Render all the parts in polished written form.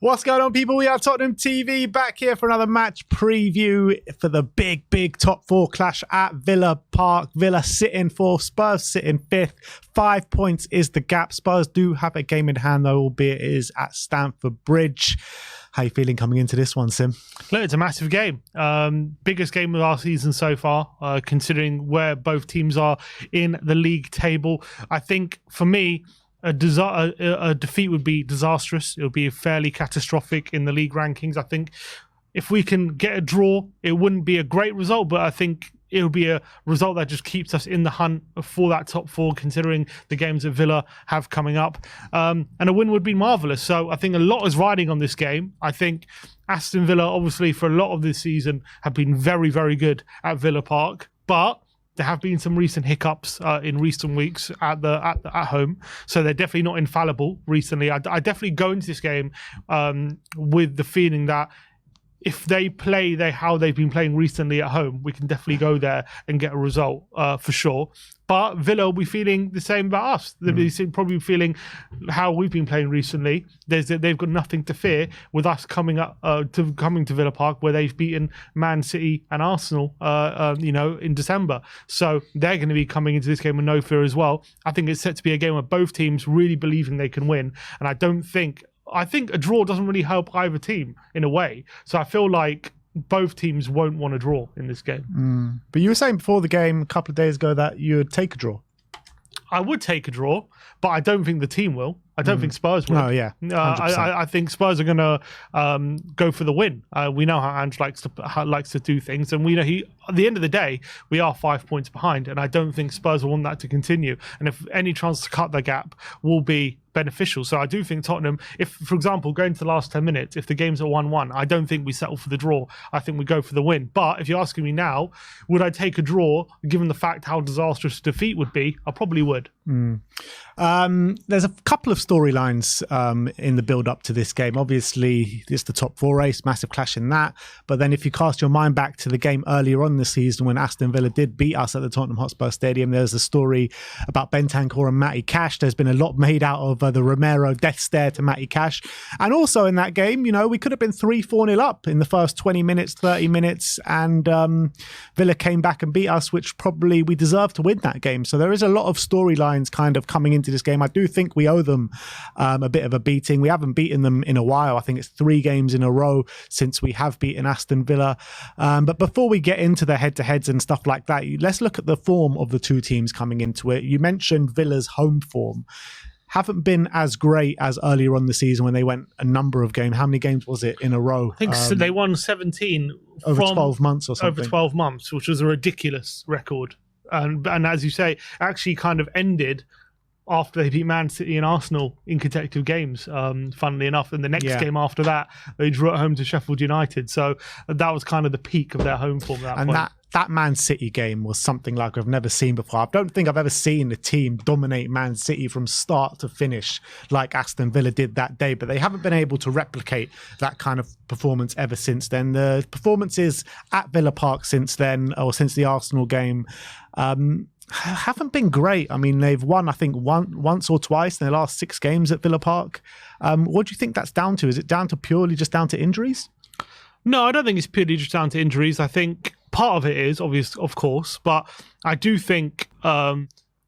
What's going on, people? We are Tottenham TV back here for another match preview for the big top four clash at Villa Park. Villa sitting fourth, Spurs sitting fifth. 5 points is the gap. Spurs do have a game in hand, though, albeit it is at Stamford Bridge. How you feeling coming into this one, Sim? Look, it's a massive game. Biggest game of our season so far, considering where both teams are in the league table. I think, for me, a defeat would be disastrous. It would be fairly catastrophic in the league rankings. I think if we can get a draw, it wouldn't be a great result, but I think it would be a result that just keeps us in the hunt for that top four, considering the games that Villa have coming up. And a win would be marvellous. So I think a lot is riding on this game. I think Aston Villa, obviously, for a lot of this season, have been very, very good at Villa Park, but there have been some recent hiccups in recent weeks at home, so they're definitely not infallible recently. I definitely go into this game with the feeling that if they play how they've been playing recently at home, we can definitely go there and get a result for sure. But Villa will be feeling the same about us. They'll be probably feeling how we've been playing recently. They've got nothing to fear with us coming to Villa Park, where they've beaten Man City and Arsenal, in December. So they're going to be coming into this game with no fear as well. I think it's set to be a game where both teams really believing they can win, and I think a draw doesn't really help either team in a way. So I feel like both teams won't want to draw in this game. But you were saying before the game a couple of days ago that you would take a draw. I would take a draw, but I don't think the team will. I don't think Spurs will. Oh, yeah. I think Spurs are going to go for the win. We know how Ange likes to do things, and we know at the end of the day, we are 5 points behind, and I don't think Spurs will want that to continue. And if any chance to cut the gap will be beneficial. So I do think Tottenham, if, for example, going to the last 10 minutes, if the game's at 1-1, I don't think we settle for the draw. I think we go for the win. But if you're asking me now, would I take a draw, given the fact how disastrous defeat would be? I probably would. There's a couple of storylines in the build-up to this game. Obviously, it's the top four race, massive clash in that. But then if you cast your mind back to the game earlier on this season when Aston Villa did beat us at the Tottenham Hotspur Stadium, there's a story about Bentancur and Matty Cash. There's been a lot made out of the Romero death stare to Matty Cash. And also in that game, we could have been 3-4-0 up in the first 20 minutes, 30 minutes, and Villa came back and beat us, which probably we deserved to win that game. So there is a lot of storylines kind of coming into this game. I do think we owe them a bit of a beating. We haven't beaten them in a while. I think it's 3 games in a row since we have beaten Aston Villa. But before we get into the head-to-heads and stuff like that, let's look at the form of the two teams coming into it. You mentioned Villa's home form haven't been as great as earlier on the season when they went a number of games. How many games was it in a row? I think they won 17 over 12 months or something. Over 12 months, which was a ridiculous record. And as you say, actually kind of ended after they beat Man City and Arsenal in consecutive games, funnily enough. And the next game after that, they drew at home to Sheffield United. So that was kind of the peak of their home form at that point. That Man City game was something like I've never seen before. I don't think I've ever seen a team dominate Man City from start to finish like Aston Villa did that day, but they haven't been able to replicate that kind of performance ever since then. The performances at Villa Park since then, or since the Arsenal game, haven't been great. I mean, they've won, I think, once or twice in their last 6 games at Villa Park. What do you think that's down to? Is it purely just down to injuries? No, I don't think it's purely just down to injuries. I think part of it is obvious, of course, but I do think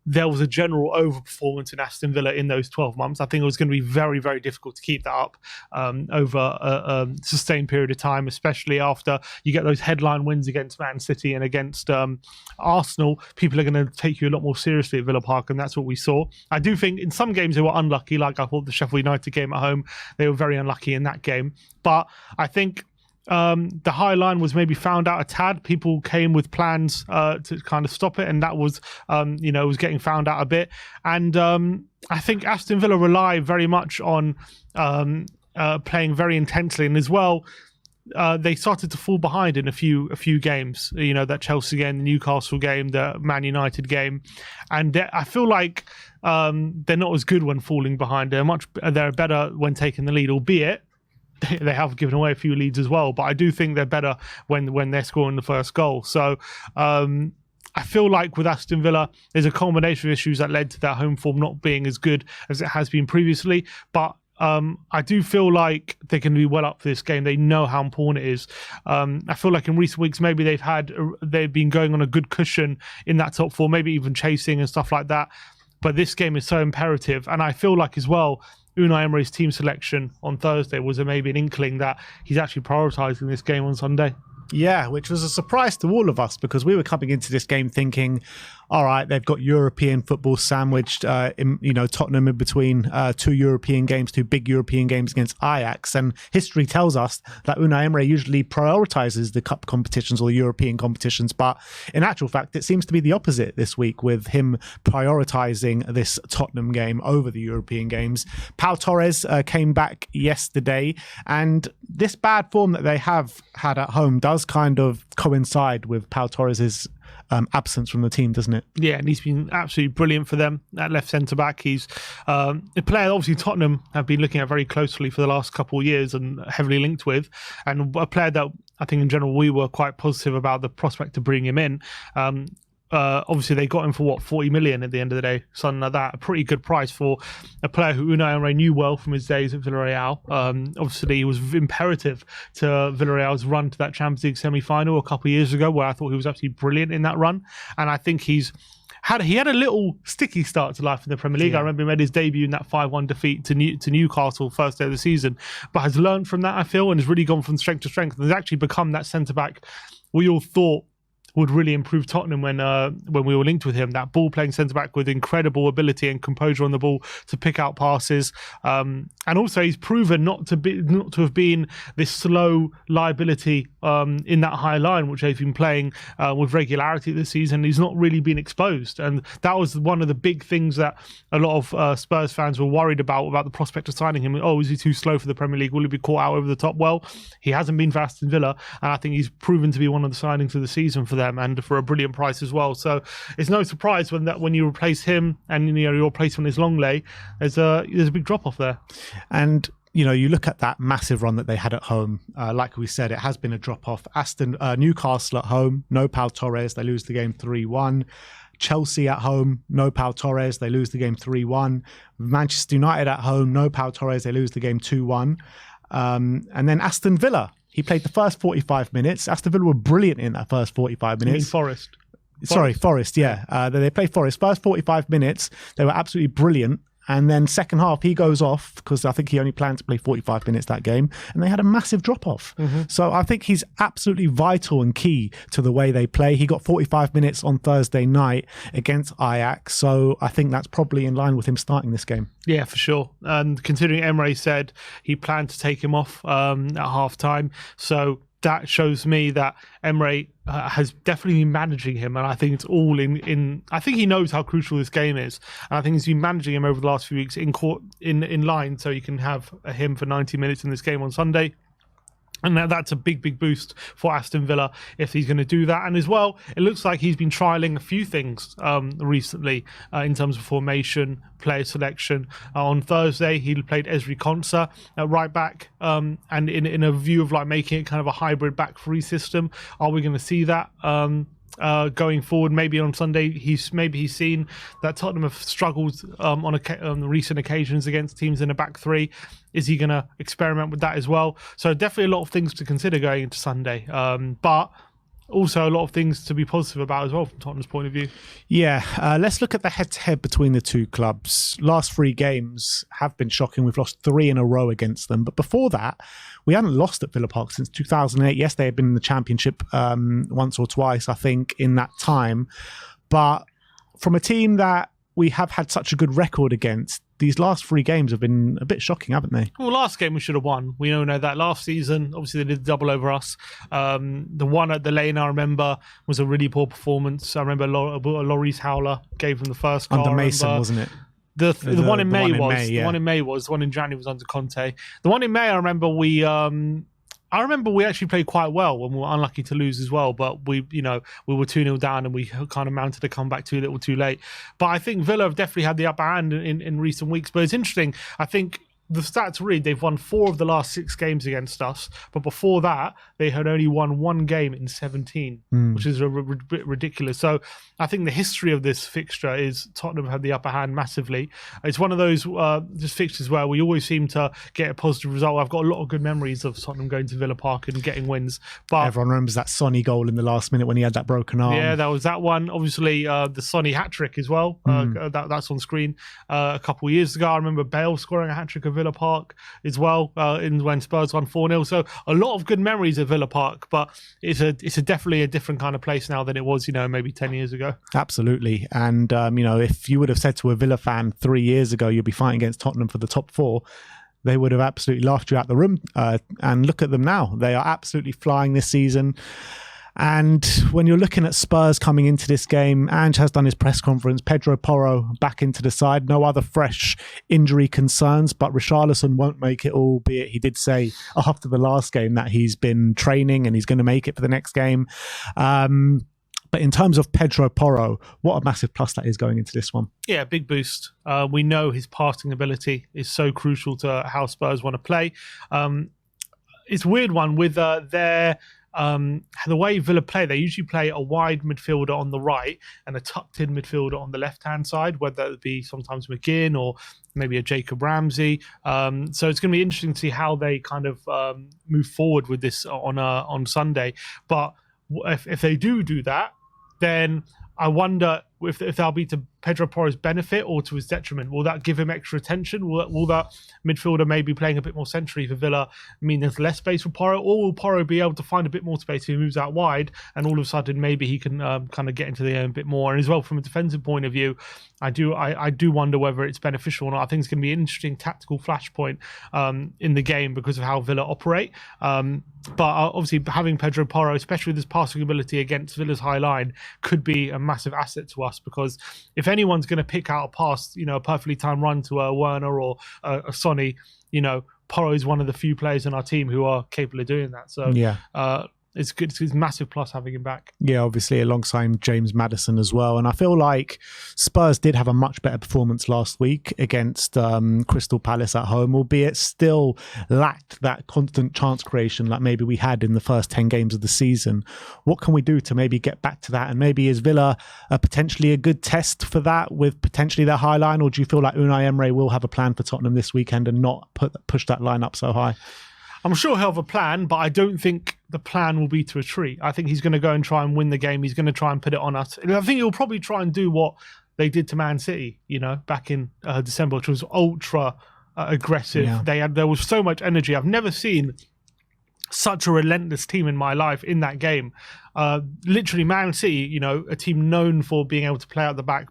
there was a general overperformance in Aston Villa in those 12 months. I think it was going to be very, very difficult to keep that up over a sustained period of time, especially after you get those headline wins against Man City and against Arsenal. People are going to take you a lot more seriously at Villa Park, and that's what we saw. I do think in some games they were unlucky, like I thought the Sheffield United game at home, they were very unlucky in that game. But I think the high line was maybe found out a tad. People came with plans to kind of stop it, and that was, was getting found out a bit. And I think Aston Villa rely very much on playing very intensely, and as well, they started to fall behind in a few games. That Chelsea game, the Newcastle game, the Man United game, and I feel like they're not as good when falling behind. They're better when taking the lead, albeit they have given away a few leads as well, but I do think they're better when they're scoring the first goal. So I feel like with Aston Villa, there's a combination of issues that led to their home form not being as good as it has been previously. But I do feel like they're going to be well up for this game. They know how important it is. I feel like in recent weeks, maybe they've been going on a good cushion in that top four, maybe even chasing and stuff like that. But this game is so imperative. And I feel like as well, Unai Emery's team selection on Thursday was maybe an inkling that he's actually prioritising this game on Sunday. Yeah, which was a surprise to all of us because we were coming into this game thinking, all right, they've got European football sandwiched, Tottenham in between two European games, two big European games against Ajax. And history tells us that Unai Emery usually prioritises the cup competitions or the European competitions. But in actual fact, it seems to be the opposite this week with him prioritising this Tottenham game over the European games. Pau Torres came back yesterday, and this bad form that they have had at home does kind of coincide with Pau Torres's absence from the team, doesn't it? Yeah, and he's been absolutely brilliant for them at left centre back. He's a player obviously Tottenham have been looking at very closely for the last couple of years and heavily linked with, and a player that I think in general we were quite positive about the prospect of bringing him in. Obviously they got him for 40 million at the end of the day, something like that. A pretty good price for a player who Unai Emery knew well from his days at Villarreal. Obviously he was imperative to Villarreal's run to that Champions League semi-final a couple of years ago, where I thought he was absolutely brilliant in that run. And I think he had a little sticky start to life in the Premier League. Yeah. I remember he made his debut in that 5-1 defeat to Newcastle first day of the season, but has learned from that, I feel, and has really gone from strength to strength, and has actually become that centre-back we all thought would really improve Tottenham when we were linked with him. That ball-playing centre-back with incredible ability and composure on the ball to pick out passes. And also he's proven not to have been this slow liability in that high line, which they've been playing with regularity this season. He's not really been exposed. And that was one of the big things that a lot of Spurs fans were worried about the prospect of signing him. Oh, is he too slow for the Premier League? Will he be caught out over the top? Well, he hasn't been for Aston Villa, and I think he's proven to be one of the signings of the season for them, and for a brilliant price as well. So it's no surprise when you replace him and your replacement is Longley, there's a big drop off there. And you look at that massive run that they had at home. Like we said, it has been a drop off. Newcastle at home, no Pau Torres, they lose the game 3-1. Chelsea at home, no Pau Torres, they lose the game 3-1. Manchester United at home, no Pau Torres, they lose the game 2-1. And then Aston Villa. He played the first 45 minutes. Aston Villa were brilliant in that first 45 minutes. You mean Forest? Sorry, Forest, yeah. They played Forest. First 45 minutes, they were absolutely brilliant. And then second half, he goes off because I think he only planned to play 45 minutes that game. And they had a massive drop-off. Mm-hmm. So I think he's absolutely vital and key to the way they play. He got 45 minutes on Thursday night against Ajax. So I think that's probably in line with him starting this game. Yeah, for sure. And considering Emery said he planned to take him off at half-time. So that shows me that Emery has definitely been managing him, and I think it's all in. I think he knows how crucial this game is, and I think he's been managing him over the last few weeks in line, so you can have him for 90 minutes in this game on Sunday. And that's a big boost for Aston Villa if he's going to do that. And as well, it looks like he's been trialling a few things recently in terms of formation, player selection. On Thursday, he played Ezri Konsa at right back, and in a view of like making it kind of a hybrid back three system. Are we going to see that going forward? Maybe on Sunday, he's seen that Tottenham have struggled on recent occasions against teams in a back three. Is he going to experiment with that as well? So definitely a lot of things to consider going into Sunday, but also a lot of things to be positive about as well from Tottenham's point of view. Yeah, let's look at the head-to-head between the two clubs. Last 3 games have been shocking. We've lost 3 in a row against them. But before that, we hadn't lost at Villa Park since 2008. Yes, they had been in the Championship once or twice, I think, in that time. But from a team that we have had such a good record against, these last 3 games have been a bit shocking, haven't they? Well, last game we should have won. We all know that. Last season, obviously they did double over us. The one at the Lane, I remember, was a really poor performance. I remember Lloris Howler gave them the first goal. Under Mason, wasn't it? The one in May was. The one in May was. The one in January was under Conte. The one in May, I remember we actually played quite well when we were unlucky to lose as well, but we were 2-0 down and we kind of mounted a comeback too little too late. But I think Villa have definitely had the upper hand in recent weeks. But it's interesting. I think the stats read they've won 4 of the last 6 games against us, but before that they had only won 1 game in 17, which is a bit ridiculous. So I think the history of this fixture is Tottenham had the upper hand massively. It's one of those just fixtures where we always seem to get a positive result. I've got a lot of good memories of Tottenham going to Villa Park and getting wins. But everyone remembers that Sonny goal in the last minute when he had that broken arm. Yeah, that was that one. Obviously, the Sonny hat-trick as well. That's on screen. A couple of years ago, I remember Bale scoring a hat-trick at Villa Park as well when Spurs won 4-0. So a lot of good memories at Villa Park, but it's definitely a different kind of place now than it was, maybe 10 years ago. Absolutely. And, if you would have said to a Villa fan 3 years ago, you'll be fighting against Tottenham for the top 4, they would have absolutely laughed you out the room. And look at them now. They are absolutely flying this season. And when you're looking at Spurs coming into this game, Ange has done his press conference, Pedro Porro back into the side, no other fresh injury concerns, but Richarlison won't make it, albeit he did say after the last game that he's been training and he's going to make it for the next game. But in terms of Pedro Porro, what a massive plus that is going into this one. Yeah, big boost. We know his passing ability is so crucial to how Spurs want to play. It's a weird one with their... the way Villa play, they usually play a wide midfielder on the right and a tucked-in midfielder on the left-hand side, whether it be sometimes McGinn or maybe a Jacob Ramsey. So it's going to be interesting to see how they kind of move forward with this on Sunday. But if they do that, then I wonder if that'll be to Pedro Porro's benefit or to his detriment. Will that give him extra attention? Will that midfielder maybe playing a bit more centrally for Villa mean there's less space for Porro? Or will Porro be able to find a bit more space if he moves out wide and all of a sudden maybe he can kind of get into the air a bit more? And as well, from a defensive point of view, I do wonder whether it's beneficial or not. I think it's going to be an interesting tactical flashpoint in the game because of how Villa operate. But obviously having Pedro Porro, especially with his passing ability against Villa's high line, could be a massive asset to us, because if anyone's going to pick out a pass, a perfectly timed run to a Werner or a Sonny, Porro is one of the few players in our team who are capable of doing that. So yeah. It's good. It's a massive plus having him back. Yeah, obviously alongside James Maddison as well. And I feel like Spurs did have a much better performance last week against Crystal Palace at home, albeit still lacked that constant chance creation like maybe we had in the first 10 games of the season. What can we do to maybe get back to that? And maybe is Villa potentially a good test for that with potentially their high line? Or do you feel like Unai Emery will have a plan for Tottenham this weekend and not push that line up so high? I'm sure he'll have a plan, but I don't think the plan will be to retreat. I think he's going to go and try and win the game. He's going to try and put it on us. And I think he'll probably try and do what they did to Man City, back in December, which was ultra aggressive. Yeah. There was so much energy. I've never seen such a relentless team in my life in that game. Literally, Man City, a team known for being able to play out the back,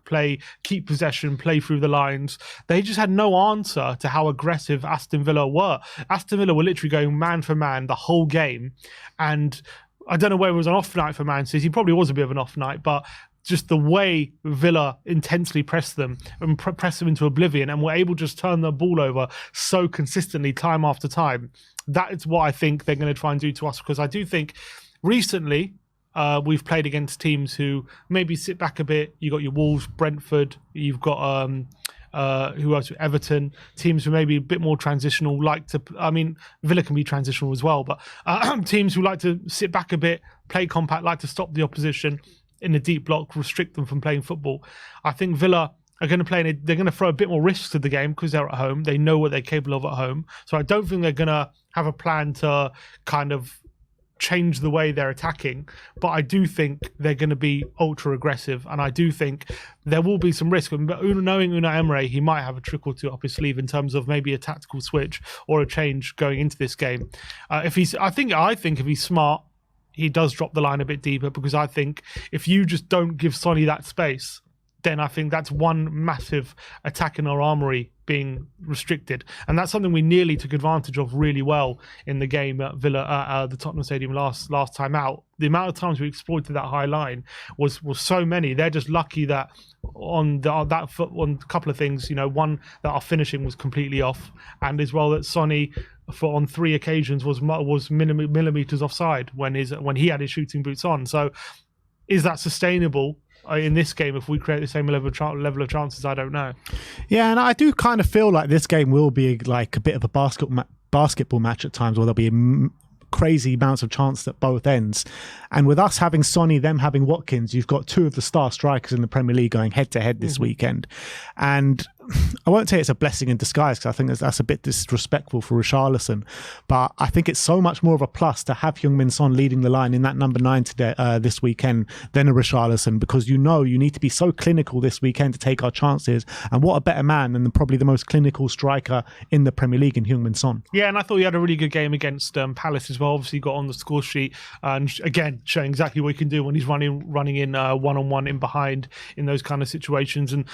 keep possession, play through the lines. They just had no answer to how aggressive Aston Villa were. Aston Villa were literally going man for man the whole game. And I don't know whether it was an off night for Man City. Probably was a bit of an off night, but just the way Villa intensely pressed them and pressed them into oblivion and were able to just turn the ball over so consistently time after time. That is what I think they're going to try and do to us, because I do think recently we've played against teams who maybe sit back a bit. You've got your Wolves, Brentford, you've got who else? Everton, teams who may be a bit more transitional, Villa can be transitional as well, but teams who like to sit back a bit, play compact, like to stop the opposition in a deep block, restrict them from playing football. I think Villa are going to they're going to throw a bit more risk to the game because they're at home. They know what they're capable of at home. So I don't think they're going to have a plan to kind of change the way they're attacking, but I do think they're going to be ultra aggressive, and I do think there will be some risk. But knowing Unai Emery, he might have a trick or two up his sleeve in terms of maybe a tactical switch or a change going into this game. I think if he's smart, he does drop the line a bit deeper, because I think if you just don't give Sonny that space, then I think that's one massive attack in our armoury being restricted. And that's something we nearly took advantage of really well in the game at Villa, the Tottenham Stadium last time out. The amount of times we exploited that high line was so many. They're just lucky that on a couple of things, one, that our finishing was completely off, and as well that Sonny on 3 occasions was millimeters offside when he had his shooting boots on. So is that sustainable? in this game, if we create the same level of chances, I don't know. Yeah, and I do kind of feel like this game will be like a bit of a basketball match at times, where there'll be crazy amounts of chance at both ends. And with us having Sonny, them having Watkins, you've got two of the star strikers in the Premier League going head to head this weekend. And I won't say it's a blessing in disguise, because I think that's a bit disrespectful for Richarlison, but I think it's so much more of a plus to have Heung-min Son leading the line in that number 9 today, this weekend, than a Richarlison, because you need to be so clinical this weekend to take our chances. And what a better man than probably the most clinical striker in the Premier League in Heung-min Son. Yeah, and I thought he had a really good game against Palace as well. Obviously got on the score sheet, and again showing exactly what he can do when he's running in one-on-one in behind in those kind of situations. And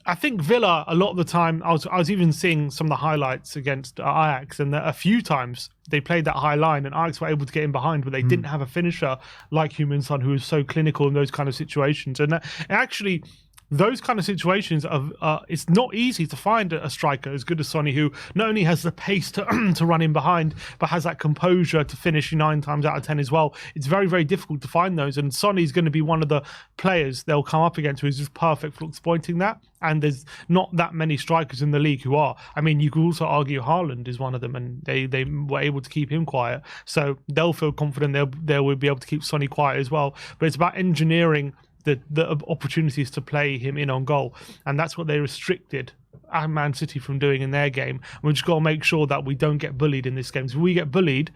I think Villa, a lot of the time, I was even seeing some of the highlights against Ajax, and a few times they played that high line and Ajax were able to get in behind, but they didn't have a finisher like Heung-min Son, who was so clinical in those kind of situations. And actually, those kind of situations it's not easy to find a striker as good as Sonny, who not only has the pace to to run in behind, but has that composure to finish 9 times out of 10 as well. It's very, very difficult to find those, and Sonny's going to be one of the players they'll come up against who's just perfect for exploiting that. And there's not that many strikers in the league who are. I mean, you could also argue Haaland is one of them, and they were able to keep him quiet, so they'll feel confident they will be able to keep Sonny quiet as well. But it's about engineering the opportunities to play him in on goal, and that's what they restricted Man City from doing in their game. We've just got to make sure that we don't get bullied in this game. So if we get bullied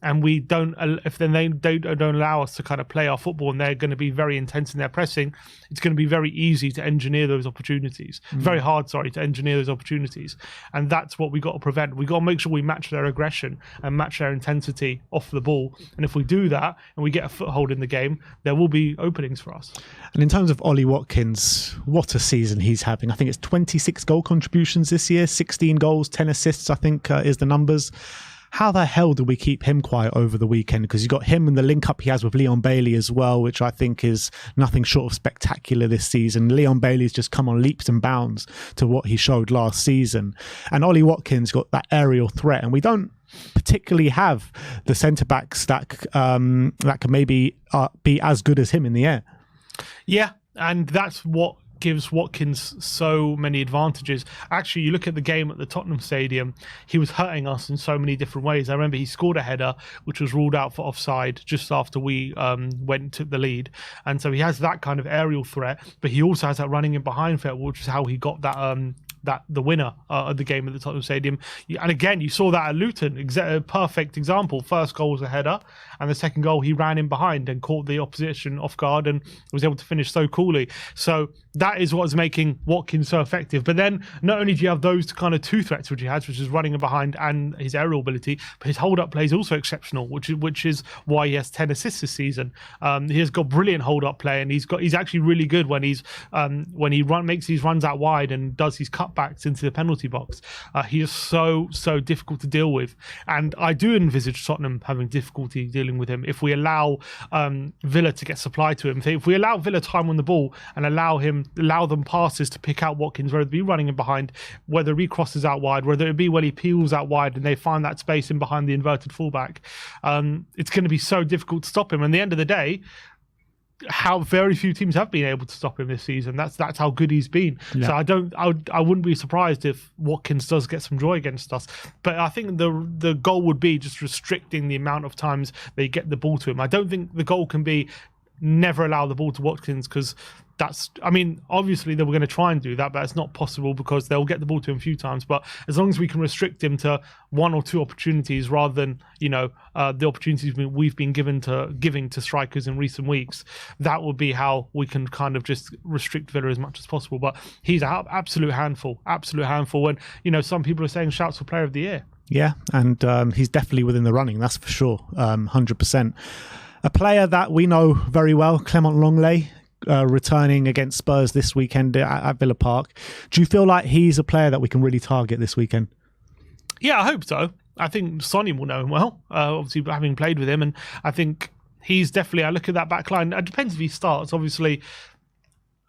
and we don't, if then they don't allow us to kind of play our football, and they're going to be very intense in their pressing, it's going to be very easy to engineer those opportunities. Very hard, to engineer those opportunities. And that's what we got to prevent. We got to make sure we match their aggression and match their intensity off the ball. And if we do that and we get a foothold in the game, there will be openings for us. And in terms of Ollie Watkins, what a season he's having. I think it's 26 goal contributions this year, 16 goals, 10 assists, I think is the numbers. How the hell do we keep him quiet over the weekend? Because you got him and the link-up he has with Leon Bailey as well, which I think is nothing short of spectacular this season. Leon Bailey's just come on leaps and bounds to what he showed last season. And Ollie Watkins got that aerial threat, and we don't particularly have the centre-backs that can maybe be as good as him in the air. Yeah, and that's what gives Watkins so many advantages. Actually, you look at the game at the Tottenham Stadium, he was hurting us in so many different ways. I remember he scored a header which was ruled out for offside just after we went and took the lead, and so he has that kind of aerial threat, but he also has that running in behind threat, which is how he got the winner of the game at the Tottenham Stadium. And again, you saw that at Luton, a perfect example. First goal was a header, and the second goal he ran in behind and caught the opposition off guard and was able to finish so coolly. So that is what's making Watkins so effective. But then not only do you have those kind of two threats which he has, which is running in behind and his aerial ability, but his hold-up play is also exceptional, which is why he has 10 assists this season. He has got brilliant hold-up play, and he's actually really good when he makes these runs out wide and does his cutbacks into the penalty box. He is so difficult to deal with, and I do envisage Tottenham having difficulty dealing with him if we allow Villa to get supply to him. If we allow Villa time on the ball and allow them passes to pick out Watkins, whether it be running in behind, whether it be crosses out wide, whether it be when he peels out wide and they find that space in behind the inverted fullback, it's going to be so difficult to stop him. And at the end of the day, how very few teams have been able to stop him this season. That's how good he's been. Yeah. So I wouldn't be surprised if Watkins does get some joy against us. But I think the goal would be just restricting the amount of times they get the ball to him. I don't think the goal can be never allow the ball to Watkins, because obviously they were going to try and do that, but it's not possible because they'll get the ball to him a few times. But as long as we can restrict him to 1 or 2 opportunities rather than the opportunities we've been giving to strikers in recent weeks, that would be how we can kind of just restrict Villa as much as possible. But he's an absolute handful. And some people are saying shouts for Player of the Year. Yeah, and he's definitely within the running, that's for sure, 100%. A player that we know very well, Clement Longley, returning against Spurs this weekend at Villa Park. Do you feel like he's a player that we can really target this weekend? Yeah, I hope so. I think Sonny will know him well, obviously having played with him, and I think he's definitely, I look at that back line, it depends if he starts. Obviously,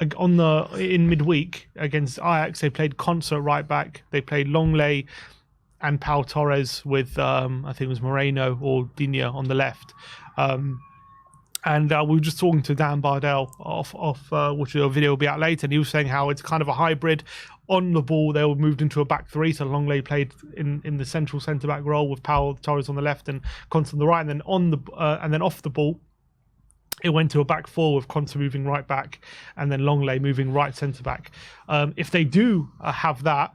in midweek against Ajax, they played Concert right back, they played Longley and Pau Torres with, I think it was Moreno or Digne on the left. And we were just talking to Dan Bardell off which a video will be out later, and he was saying how it's kind of a hybrid. On the ball, they were moved into a back three, so Longley played in the central centre back role with Powell Torres on the left and Conte on the right, and then and then off the ball, it went to a back four with Conte moving right back, and then Longley moving right centre back. If they do have that,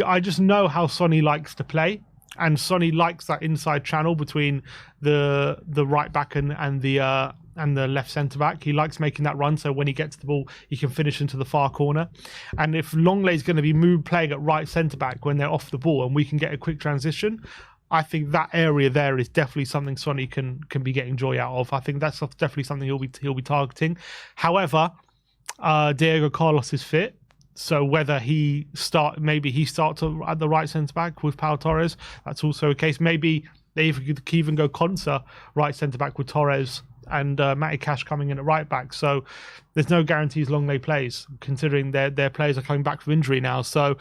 I just know how Sonny likes to play. And Sonny likes that inside channel between the right back and the left centre back. He likes making that run, so when he gets the ball, he can finish into the far corner. And if Longley's going to be playing at right centre back when they're off the ball, and we can get a quick transition, I think that area there is definitely something Sonny can be getting joy out of. I think that's definitely something he'll be targeting. However, Diego Carlos is fit. So whether maybe he starts at the right centre back with Pau Torres, that's also a case. Maybe they could even go Consa right centre back with Torres and Matty Cash coming in at right back. So there's no guarantees Longley plays, considering their players are coming back from injury now. So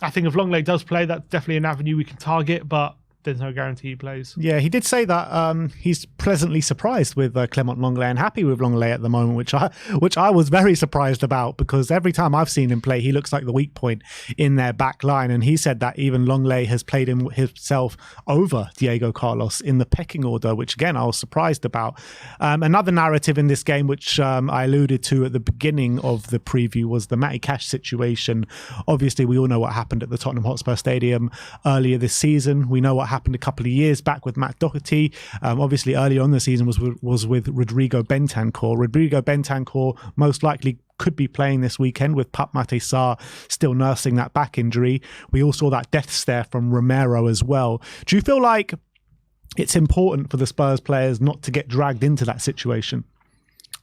I think if Longley does play, that's definitely an avenue we can target, but there's no guarantee he plays. Yeah, he did say that he's pleasantly surprised with Clement Longley and happy with Longley at the moment, which I was very surprised about, because every time I've seen him play, he looks like the weak point in their back line. And he said that even Longley has played himself over Diego Carlos in the pecking order, which again, I was surprised about. Another narrative in this game, which I alluded to at the beginning of the preview, was the Matty Cash situation. Obviously, we all know what happened at the Tottenham Hotspur Stadium earlier this season. We know what happened a couple of years back with Matt Doherty. Obviously, earlier on the season was with Rodrigo Bentancur. Rodrigo Bentancur most likely could be playing this weekend with Pape Matar Sarr still nursing that back injury. We all saw that death stare from Romero as well. Do you feel like it's important for the Spurs players not to get dragged into that situation?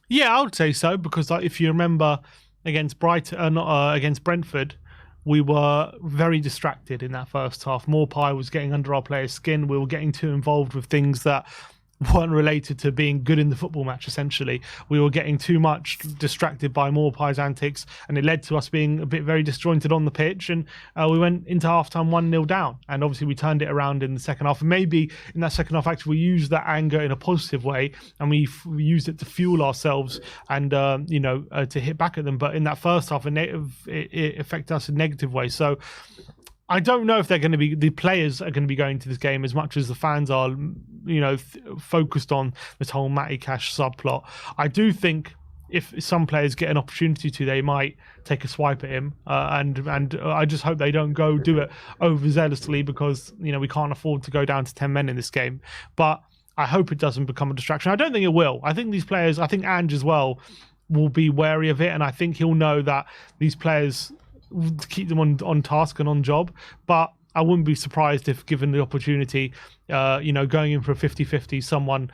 Yeah, I would say so, because if you remember against Brentford, we were very distracted in that first half. Maupay was getting under our players' skin. We were getting too involved with things that weren't related to being good in the football match, essentially. We were getting too much distracted by Maupay's antics, and it led to us being a bit very disjointed on the pitch, and we went into half-time 1-0 down, and obviously we turned it around in the second half. And maybe in that second half, actually, we used that anger in a positive way, and we used it to fuel ourselves and, to hit back at them. But in that first half, it affected us in a negative way. So I don't know if the players are going to be going to this game as much as the fans are, focused on this whole Matty Cash subplot. I do think if some players get an opportunity to, they might take a swipe at him, and I just hope they don't go do it overzealously, because we can't afford to go down to 10 men in this game. But I hope it doesn't become a distraction. I don't think it will. I think these players, I think Ange as well, will be wary of it, and I think he'll know that these players, to keep them on task and on job. But I wouldn't be surprised if, given the opportunity, going in for a 50-50, someone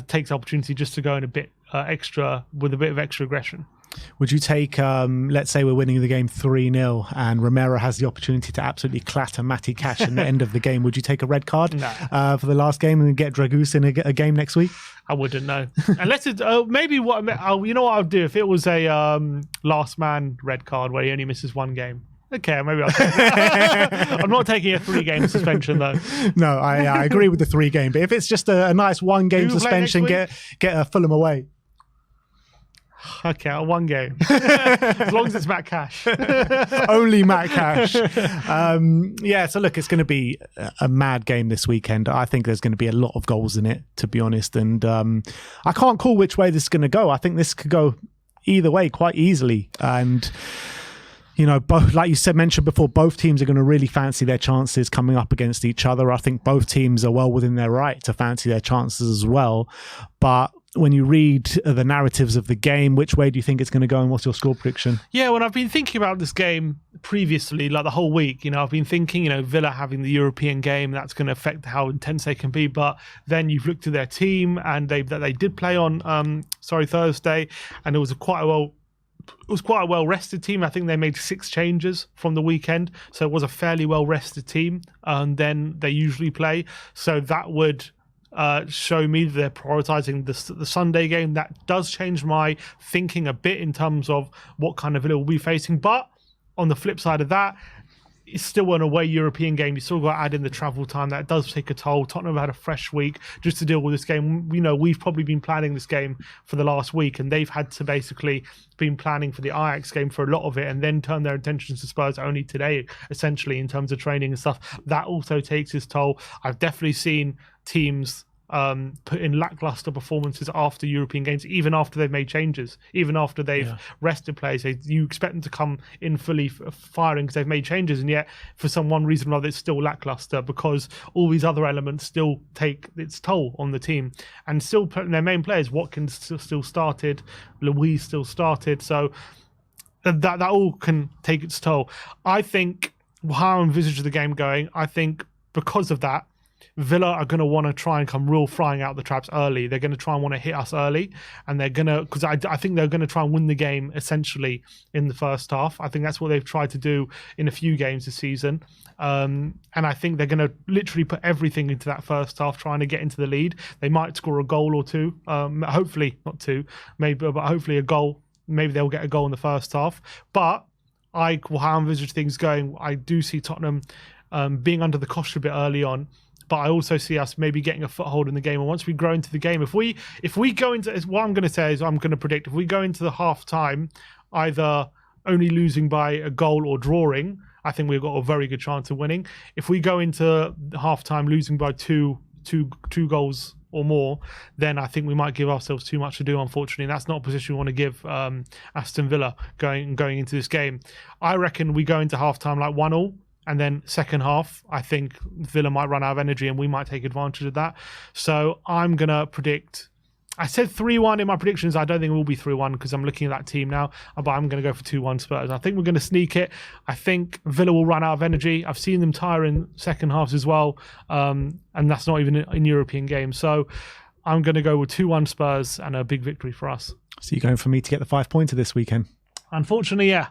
takes the opportunity just to go in a bit extra, with a bit of extra aggression. Would you take, let's say we're winning the game 3-0 and Romero has the opportunity to absolutely clatter Matty Cash in the end of the game? Would you take a red card for the last game and get Dragus in a game next week? I wouldn't know. Unless it's maybe what I'll do if it was a last man red card where he only misses one game. Okay, maybe I'll take that. I'm not taking a 3-game suspension though. No, I agree with the 3-game. But if it's just a nice 1-game suspension, get Fulham away. Okay, 1 game. As long as it's Matt Cash. Only Matt Cash. So look, it's going to be a mad game this weekend. I think there's going to be a lot of goals in it, to be honest. And I can't call which way this is going to go. I think this could go either way quite easily. And both, like you mentioned before, both teams are going to really fancy their chances coming up against each other. I think both teams are well within their right to fancy their chances as well. But when you read the narratives of the game, which way do you think it's going to go, and what's your score prediction? Yeah, when I've been thinking about this game previously, like the whole week, I've been thinking, Villa having the European game, that's going to affect how intense they can be. But then you've looked at their team, and they did play on Thursday, and it was quite a well-rested team. I think they made 6 changes from the weekend, so it was a fairly well-rested team, and then they usually play. So that would show me that they're prioritising the Sunday game. That does change my thinking a bit in terms of what kind of Villa will be facing. But on the flip side of that, it's still an away European game. You still got to add in the travel time. That does take a toll. Tottenham have had a fresh week just to deal with this game. You know, we've probably been planning this game for the last week, and they've had to basically been planning for the Ajax game for a lot of it, and then turn their attentions to Spurs only today, essentially, in terms of training and stuff. That also takes its toll. I've definitely seen teams put in lackluster performances after European games, even after they've made changes, even after they've rested players. You expect them to come in fully firing because they've made changes, and yet for some one reason or other it's still lackluster because all these other elements still take its toll on the team. And still putting their main players, Watkins still started, Louise still started, so that all can take its toll. I think how I envisage the game going, I think because of that, Villa are going to want to try and come real flying out the traps early. They're going to try and want to hit us early, and they're going to, because I think they're going to try and win the game essentially in the first half. I think that's what they've tried to do in a few games this season, and I think they're going to literally put everything into that first half, trying to get into the lead. They might score a goal or two, hopefully not two, maybe, but hopefully a goal. Maybe they'll get a goal in the first half. But how I envisage things going, I do see Tottenham being under the cosh a bit early on. But I also see us maybe getting a foothold in the game. And once we grow into the game, if we go into, what I'm going to say is I'm going to predict, if we go into the half time, either only losing by a goal or drawing, I think we've got a very good chance of winning. If we go into the half time losing by two goals or more, then I think we might give ourselves too much to do, unfortunately. And that's not a position we want to give Aston Villa going into this game. I reckon we go into half time like 1-1. And then second half, I think Villa might run out of energy and we might take advantage of that. So I'm going to predict, I said 3-1 in my predictions. I don't think it will be 3-1 because I'm looking at that team now. But I'm going to go for 2-1 Spurs. I think we're going to sneak it. I think Villa will run out of energy. I've seen them tire in second halves as well. And that's not even in European games. So I'm going to go with 2-1 Spurs and a big victory for us. So you're going for me to get the 5-pointer this weekend? Unfortunately, yeah.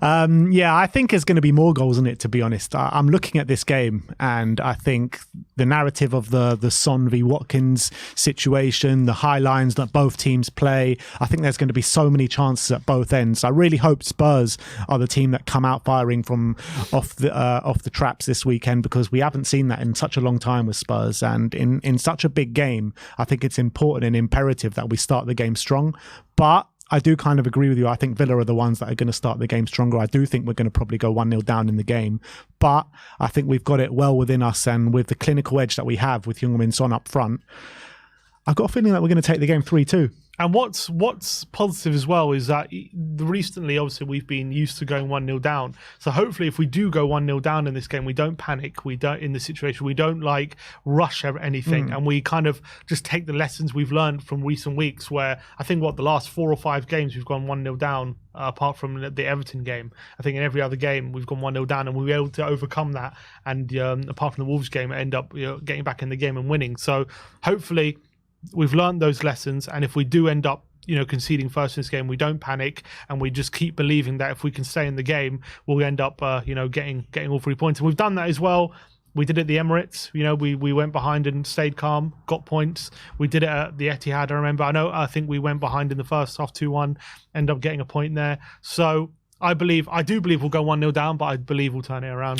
Yeah, I think there's going to be more goals in it, to be honest. I'm looking at this game and I think the narrative of the Son v Watkins situation, the high lines that both teams play, I think there's going to be so many chances at both ends. I really hope Spurs are the team that come out firing from off the traps this weekend, because we haven't seen that in such a long time with Spurs, and in such a big game I think it's important and imperative that we start the game strong. But I do kind of agree with you. I think Villa are the ones that are going to start the game stronger. I do think we're going to probably go 1-0 down in the game. But I think we've got it well within us, and with the clinical edge that we have with Heung-min Son up front, I've got a feeling that we're going to take the game 3-2. And what's positive as well is that recently, obviously, we've been used to going 1-0 down. So hopefully, if we do go 1-0 down in this game, we don't panic. We don't, in the situation, we don't like rush anything, and we kind of just take the lessons we've learned from recent weeks. Where I think the last 4 or 5 games we've gone 1-0 down, apart from the Everton game. I think in every other game we've gone 1-0 down, and we were able to overcome that. And apart from the Wolves game, end up getting back in the game and winning. So hopefully, we've learned those lessons, and if we do end up conceding first in this game, we don't panic, and we just keep believing that if we can stay in the game, we'll end up getting all 3 points. And we've done that as well. We did it at the Emirates. We went behind and stayed calm, got points. We did it at the Etihad, I remember. I think we went behind in the first half 2-1, end up getting a point there. So I do believe we'll go 1-0 down, but I believe we'll turn it around.